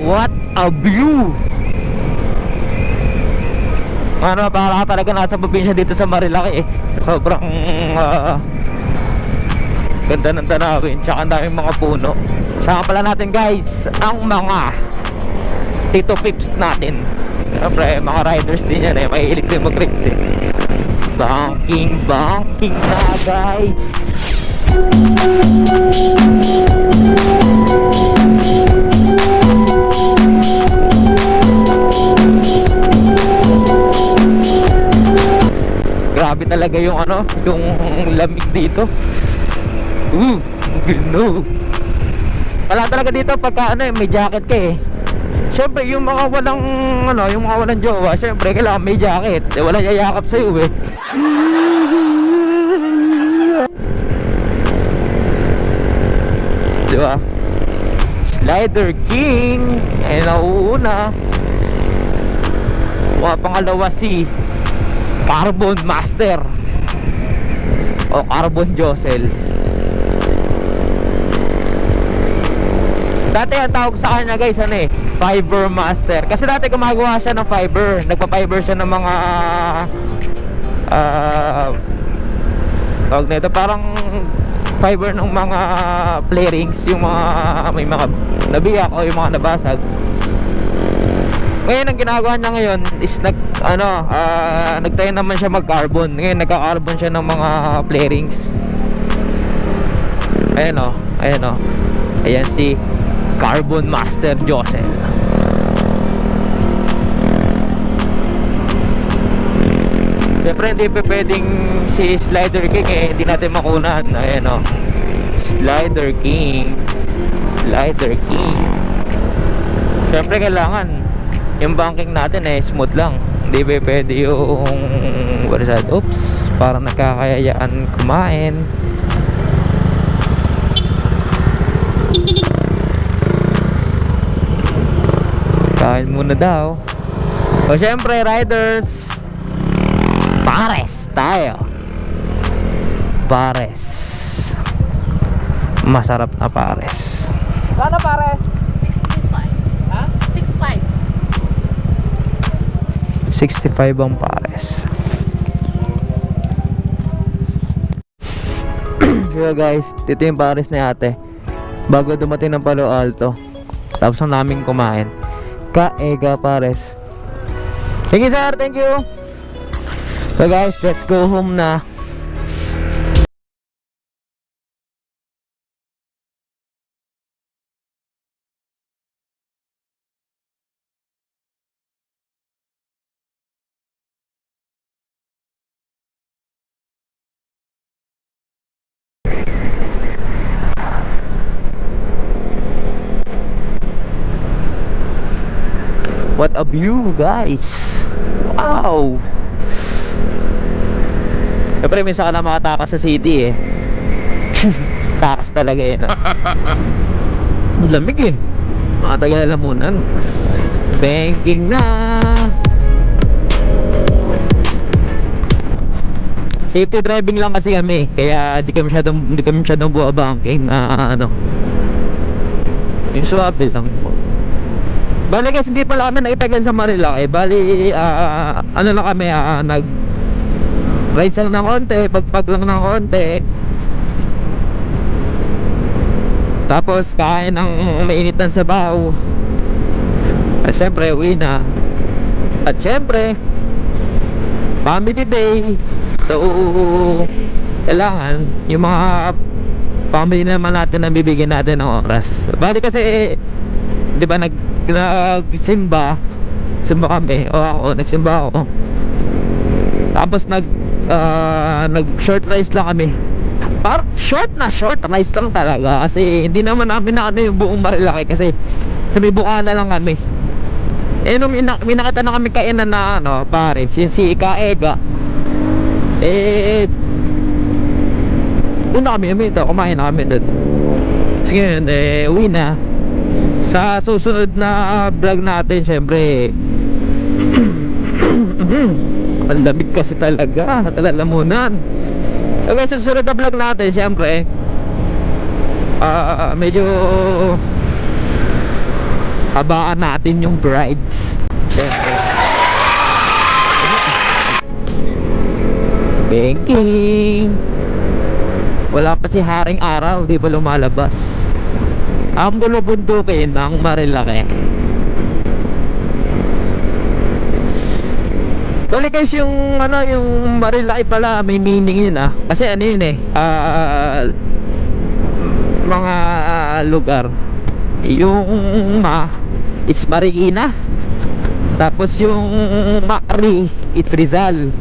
What a view! Ano, para talaga nasa probinsya dito sa Marilaki eh. Sobrang ganda ng tanawin, tsaka ang daming mga puno. Sama pala natin guys ang mga Tito Pips natin. Siyempre mga riders din yan eh, mahilig din mag-rides eh. Banking na guys. Grabe talaga yung ano, yung lamig dito. Gino. Wala talaga dito pagka ano, may jacket ka eh. Siyempre yung mga walang ano, yung mga walang jowa, siyempre kailangan may jacket. Eh walang yayakap sa'yo eh. Diba? Slider King ay nauuna. Mga pangalawa si Carbon Master o Carbon Josel. Dati ang tawag sa kanya guys ano eh, Fiber Master. Kasi dati gumagawa siya ng fiber, nagpa-fiber siya ng mga tawag na ito, parang fiber ng mga play rings, yung mga may mga nabiyak o yung mga nabasag. Ngayon ang ginagawa niya ngayon is nagtayo naman siya mag-carbon. Ngayon nagka-carbon siya ng mga play rings. Ayan o, ayan o. Ayan si Carbon Master Josel. Siyempre hindi pa pwedeng si Slider King eh, hindi natin makunan. Ayan o, Slider King. Slider King. Siyempre kailangan yung banking natin eh smooth lang. Hindi pa pwede yung oops, parang nagkakayayaan kumain. Kain muna daw. O syempre riders, pares tayo. Pares. Masarap na pares. Ano pares? 65. Ha? 65. 65 ang pares. So guys, dito yung pares ni ate. Bago dumating ng Palo Alto, tapos na namin kumain. Kaega pares. Thank you sir, thank you. So guys, let's go home na. What a view guys. Wow. Siyempre minsan ka na makatakas sa city eh. Takas talaga eh no? Lamig eh. Makatagal na lamunan. Banking na. Safety driving lang kasi kami. Kaya di kami masyadong buwa-banking. Yung swabe lang po. Bali guys, hindi pala kami naitagan sa Marilaki. Bali, ano lang kami, nag-rides lang ng konti, pagpag lang ng konti. Tapos, kain ng mainit ng sabaw. At syempre, uwi na. At syempre, family day. So, kailangan, yung mga family naman natin na bibigyan natin ng oras. Bali kasi, di ba nagsimba kami o ako, nagsimba ako, tapos nag short rice lang kami. Short rice lang talaga kasi hindi naman namin na yung buong Marilaki kasi sa may Bukana lang kami. Eh nung minakita na kami kainan na pare, si Kaega una kami kumain na kami doon. Sige, uwi na. Sa susunod na vlog natin, syempre ang lamig kasi talaga, talalamunan. Okay, sa susunod na vlog natin, syempre medyo Habaan natin yung brides. Siyempre. Banking. Wala pa si Haring Araw, di ba lumalabas? Ang bulubundukin ng Marilaki. Actually guys, yung ano, yung Marilaki pala may meaning yun ah. Kasi ano yun eh, mga lugar. Yung ma is Marikina. Tapos yung Mari it's Rizal.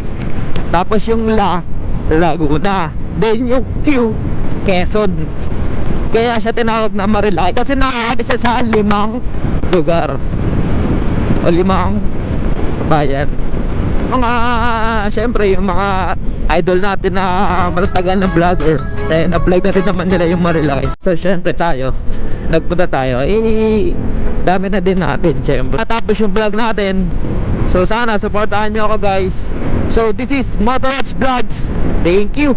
Tapos yung La, Laguna. Then yung Q, Quezon. Kaya siya tinawag na Marilaki kasi nakakabis siya sa 5 lugar o 5 bayan. Mga syempre yung mga idol natin na matatagal na vlogger, eh na-vlog na rin naman nila yung Marilaki. So syempre tayo, nagpunta tayo, eh dami na din natin syempre. Matapos yung vlog natin, so sana supportahan nyo ako guys. So this is Motorage Vlogs. Thank you.